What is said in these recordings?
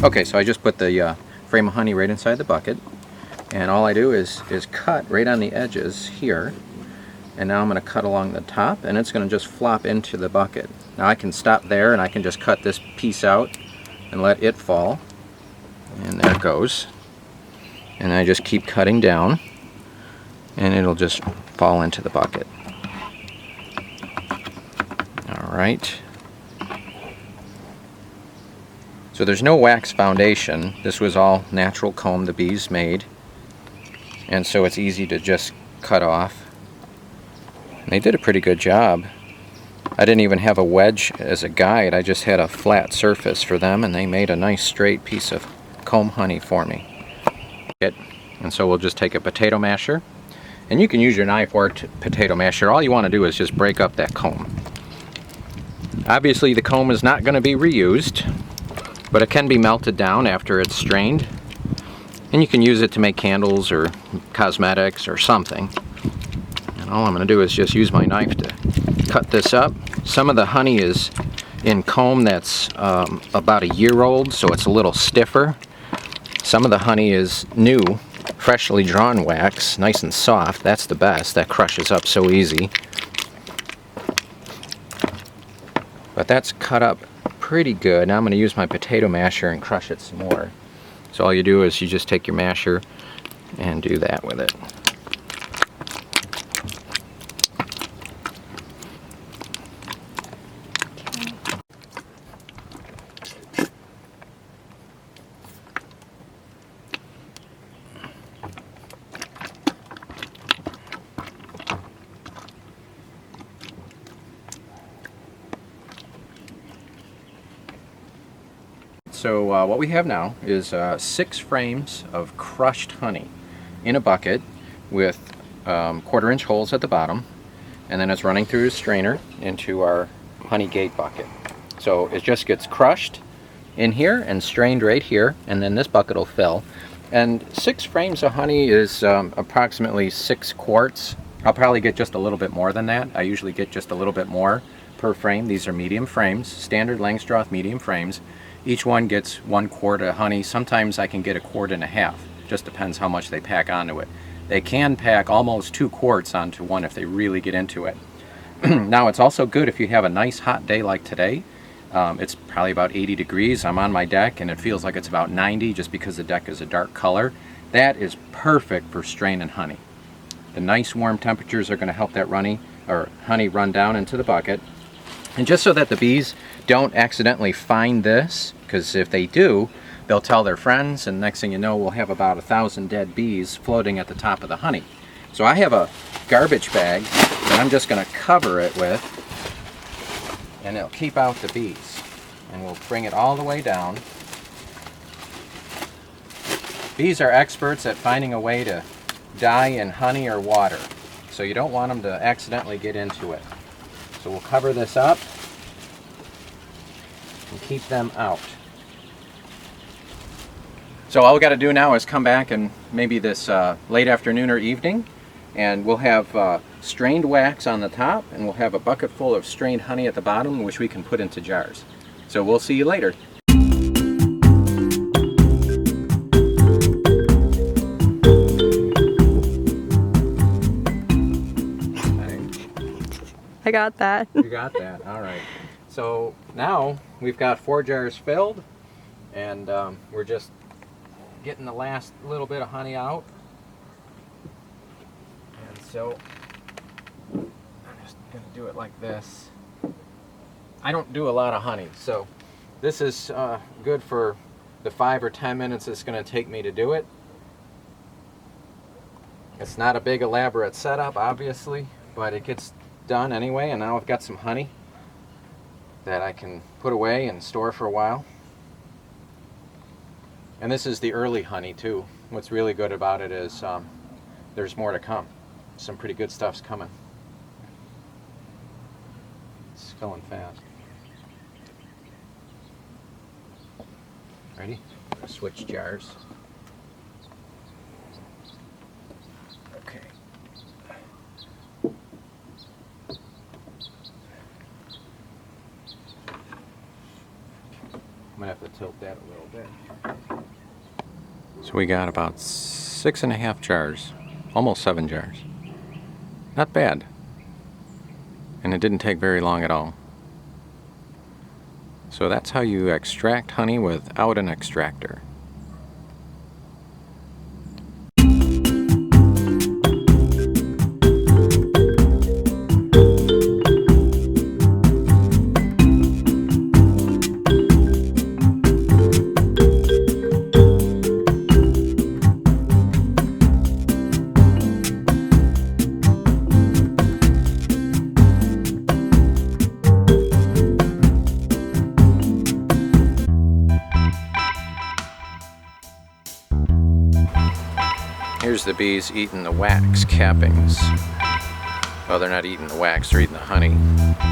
Okay, so I just put the frame of honey right inside the bucket, and all I do is cut right on the edges here, and now I'm going to cut along the top, and it's going to just flop into the bucket. Now I can stop there and I can just cut this piece out and let it fall, and there it goes. And I just keep cutting down and it'll just fall into the bucket. Alright. So there's no wax foundation. This was all natural comb the bees made, and so it's easy to just cut off. And they did a pretty good job. I didn't even have a wedge as a guide, I just had a flat surface for them, and they made a nice straight piece of comb honey for me. And so we'll just take a potato masher, and you can use your knife or potato masher. All you want to do is just break up that comb. Obviously the comb is not going to be reused, but it can be melted down after it's strained, and you can use it to make candles or cosmetics or something. And all I'm going to do is just use my knife to cut this up. Some of the honey is in comb that's about a year old, so it's a little stiffer. Some of the honey is new, freshly drawn wax, nice and soft. That's the best. That crushes up so easy. But that's cut up pretty good. Now I'm going to use my potato masher and crush it some more. So all you do is you just take your masher and do that with it. So what we have now is 6 frames of crushed honey in a bucket with 1/4-inch holes at the bottom, and then it's running through a strainer into our honey gate bucket. So it just gets crushed in here and strained right here, and then this bucket will fill. And 6 frames of honey is approximately 6 quarts. I'll probably get just a little bit more than that. I usually get just a little bit more per frame. These are medium frames, standard Langstroth medium frames. Each one gets 1 quart of honey. Sometimes I can get 1.5 quarts. Just depends how much they pack onto it. They can pack almost 2 quarts onto one if they really get into it. Now it's also good if you have a nice hot day like today. It's probably about 80 degrees. I'm on my deck and it feels like it's about 90 just because the deck is a dark color. That is perfect for straining honey. The nice warm temperatures are going to help that honey run down into the bucket. And just so that the bees don't accidentally find this, because if they do, they'll tell their friends, and next thing you know, we'll have about 1,000 dead bees floating at the top of the honey. So I have a garbage bag that I'm just going to cover it with, and it'll keep out the bees. And we'll bring it all the way down. Bees are experts at finding a way to die in honey or water, so you don't want them to accidentally get into it. So we'll cover this up and keep them out. So all we got to do now is come back and maybe this late afternoon or evening, and we'll have strained wax on the top, and we'll have a bucket full of strained honey at the bottom, which we can put into jars. So we'll see you later. I got that. You got that. All right. So now we've got 4 jars filled, and we're just getting the last little bit of honey out. And so I'm just going to do it like this. I don't do a lot of honey, so this is good for the 5 or 10 minutes it's going to take me to do it. It's not a big elaborate setup, obviously, but it gets done anyway, and now I've got some honey that I can put away and store for a while. And this is the early honey too. What's really good about it is there's more to come. Some pretty good stuff's coming. It's filling fast. Ready? Switch jars. Okay. I'm gonna have to tilt that a little bit. So we got about 6.5 jars, almost 7 jars. Not bad. And it didn't take very long at all. So that's how you extract honey without an extractor. Here's the bees eating the wax cappings. Well, they're not eating the wax, they're eating the honey.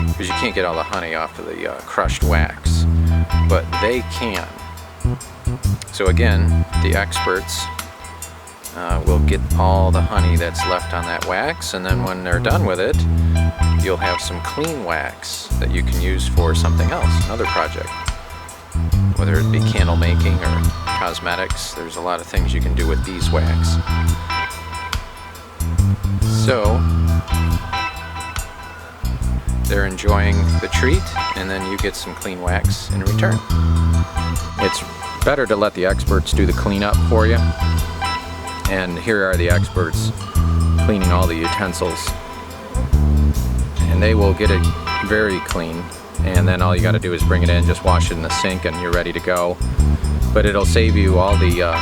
Because you can't get all the honey off of the crushed wax. But they can. So again, the experts will get all the honey that's left on that wax, and then when they're done with it, you'll have some clean wax that you can use for something else, another project. Whether it be candle making or cosmetics, there's a lot of things you can do with beeswax. So they're enjoying the treat, and then you get some clean wax in return. It's better to let the experts do the cleanup for you. And here are the experts cleaning all the utensils. And they will get it very clean. And then all you got to do is bring it in, just wash it in the sink, and you're ready to go. But it'll save you all the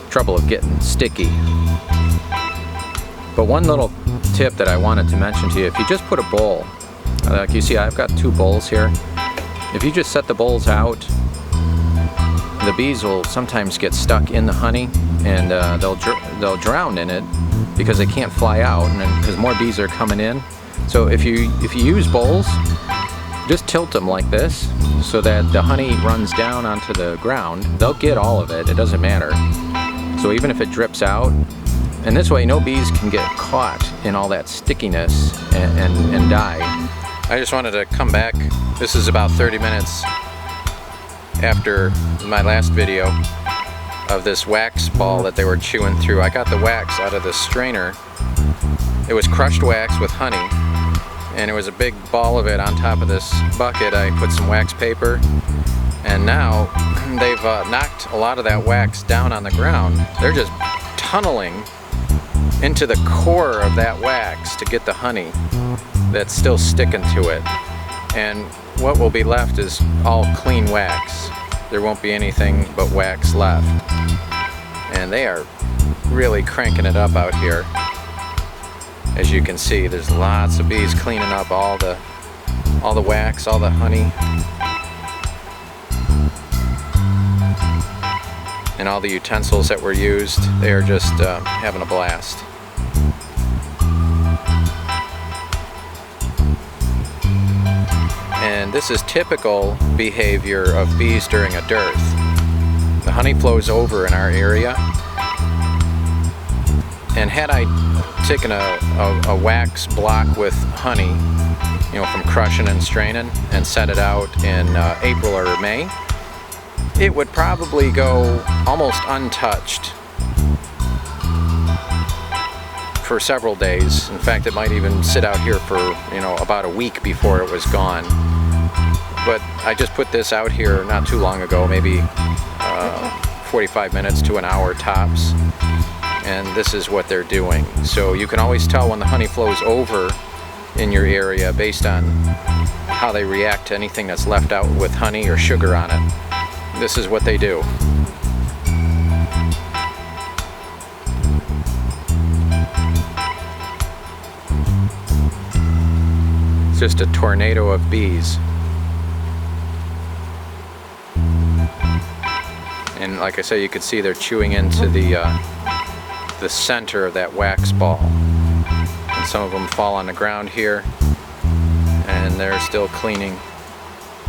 trouble of getting sticky. But one little tip that I wanted to mention to you, if you just put a bowl, like you see I've got 2 bowls here. If you just set the bowls out, the bees will sometimes get stuck in the honey, and they'll drown in it because they can't fly out, and because more bees are coming in. So if you use bowls, just tilt them like this so that the honey runs down onto the ground. They'll get all of it, it doesn't matter. So even if it drips out, and this way no bees can get caught in all that stickiness and die. I just wanted to come back. This is about 30 minutes after my last video of this wax ball that they were chewing through. I got the wax out of the strainer. It was crushed wax with honey, and it was a big ball of it on top of this bucket. I put some wax paper, and now they've knocked a lot of that wax down on the ground. They're just tunneling into the core of that wax to get the honey that's still sticking to it. And what will be left is all clean wax. There won't be anything but wax left. And they are really cranking it up out here. As you can see, there's lots of bees cleaning up all the wax, all the honey, and all the utensils that were used. They are just having a blast. And this is typical behavior of bees during a dearth. The honey flows over in our area, and had I taken a wax block with honey, you know, from crushing and straining, and set it out in April or May, it would probably go almost untouched for several days. In fact, it might even sit out here for, you know, about a week before it was gone. But I just put this out here not too long ago, maybe 45 minutes to an hour tops, and this is what they're doing. So you can always tell when the honey flows over in your area based on how they react to anything that's left out with honey or sugar on it. This is what they do. It's just a tornado of bees. And like I say, you can see they're chewing into the center of that wax ball. And some of them fall on the ground here, and they're still cleaning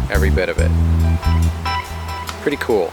every bit of it. Pretty cool.